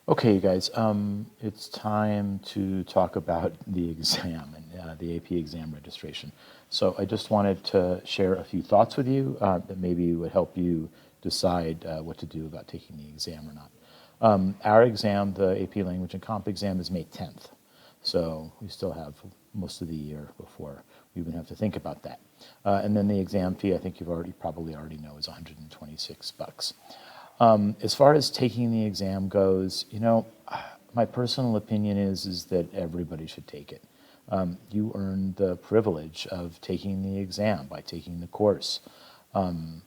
Okay, you guys, it's time to talk about the exam and the AP exam registration. So I just wanted to share a few thoughts with you that maybe would help you decide what to do about taking the exam or not. Our exam, the AP Language and Comp exam, is May 10th. So we still have most of the year before we even have to think about that. And then the exam fee, I think you've probably already know, is $126. As far as taking the exam goes, my personal opinion is that everybody should take it. You earn the privilege of taking the exam by taking the course. And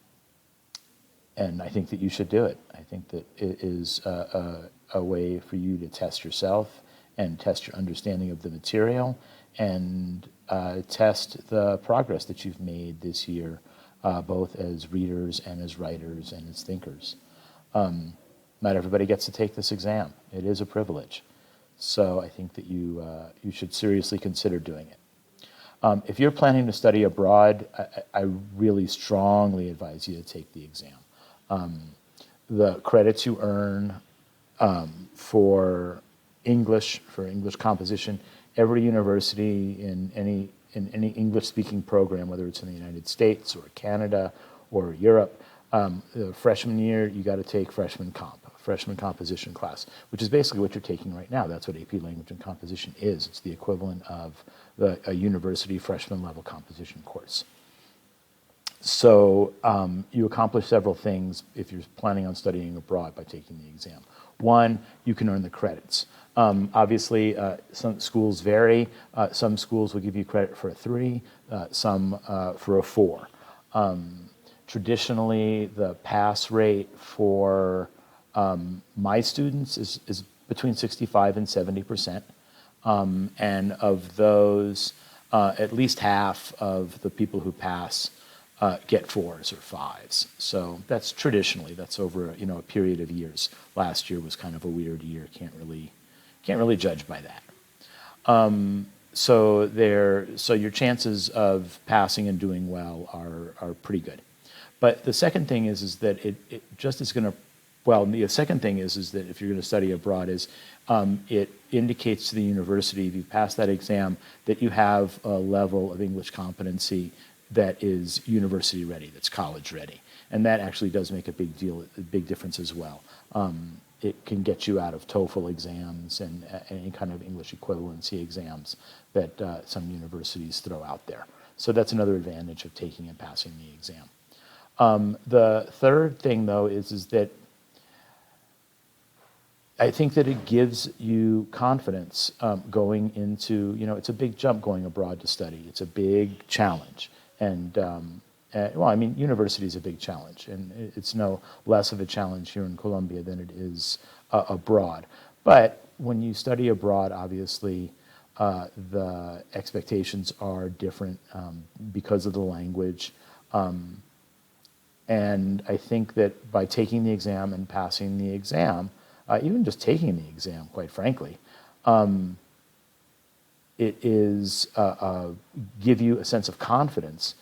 I think that you should do it. I think that it is a way for you to test yourself and test your understanding of the material and test the progress that you've made this year, both as readers and as writers and as thinkers. Not everybody gets to take this exam. It is a privilege. So I think that you should seriously consider doing it. If you're planning to study abroad, I really strongly advise you to take the exam. The credits you earn for English composition, every university in any English-speaking program, whether it's in the United States or Canada or Europe, the freshman year, you got to take freshman composition class, which is basically what you're taking right now. That's what AP Language and Composition is. It's the equivalent of a university freshman level composition course. So you accomplish several things if you're planning on studying abroad by taking the exam. One, you can earn the credits. Obviously, some schools vary. Some schools will give you credit for a 3, some for a 4. Traditionally, the pass rate for my students is between 65 and 70%. And of those, at least half of the people who pass get 4s or 5s. So that's traditionally, that's over a period of years. Last year was kind of a weird year. Can't really judge by that. So your chances of passing and doing well are pretty good. But the second thing is that it just is going to, well, the second thing is that if you're going to study abroad it indicates to the university, if you pass that exam, that you have a level of English competency that is university ready, that's college ready. And that actually does make a big difference as well. It can get you out of TOEFL exams and any kind of English equivalency exams that some universities throw out there. So that's another advantage of taking and passing the exam. The third thing, though, is that I think that it gives you confidence going into, it's a big jump going abroad to study. It's a big challenge. And, university is a big challenge, and it's no less of a challenge here in Colombia than it is abroad. But when you study abroad, obviously, the expectations are different because of the language. And I think that by taking the exam and passing the exam, even just taking the exam, quite frankly, it is give you a sense of confidence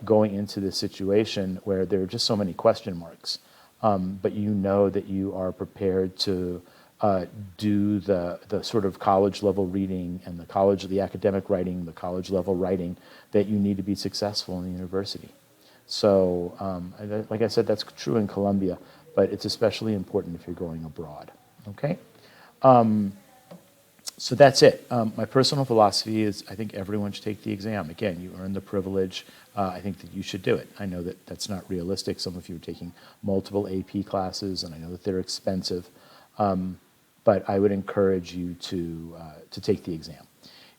going into this situation where there are just so many question marks. But you know that you are prepared to do the sort of college level reading and the academic writing, the college level writing that you need to be successful in the university. So, like I said, that's true in Colombia, but it's especially important if you're going abroad. Okay? So that's it. My personal philosophy is I think everyone should take the exam. Again, you earn the privilege. I think that you should do it. I know that that's not realistic. Some of you are taking multiple AP classes, and I know that they're expensive. But I would encourage you to take the exam.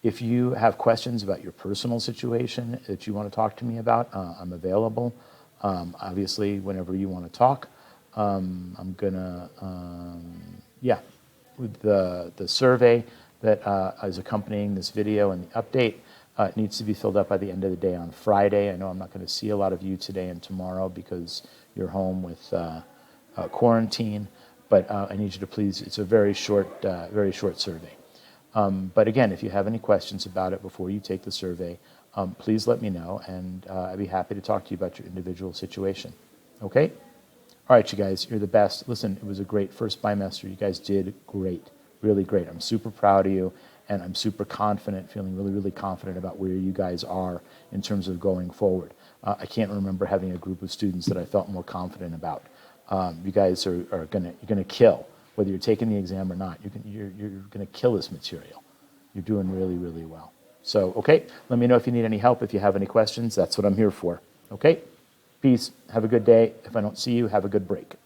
If you have questions about your personal situation that you want to talk to me about, I'm available. Obviously, whenever you want to talk, I'm gonna, with the survey that is accompanying this video and the update, it needs to be filled up by the end of the day on Friday. I know I'm not going to see a lot of you today and tomorrow because you're home with quarantine, but I need you to please, it's a very short survey. But again, if you have any questions about it before you take the survey, please let me know, and I'd be happy to talk to you about your individual situation. Okay? All right, you guys, you're the best. Listen, it was a great first bimester. You guys did great, really great. I'm super proud of you, and I'm super confident, feeling really, really confident about where you guys are in terms of going forward. I can't remember having a group of students that I felt more confident about. You guys are gonna kill, whether you're taking the exam or not. You're gonna kill this material. You're doing really, really well. So, okay, let me know if you need any help, if you have any questions. That's what I'm here for. Okay? Peace. Have a good day. If I don't see you, have a good break.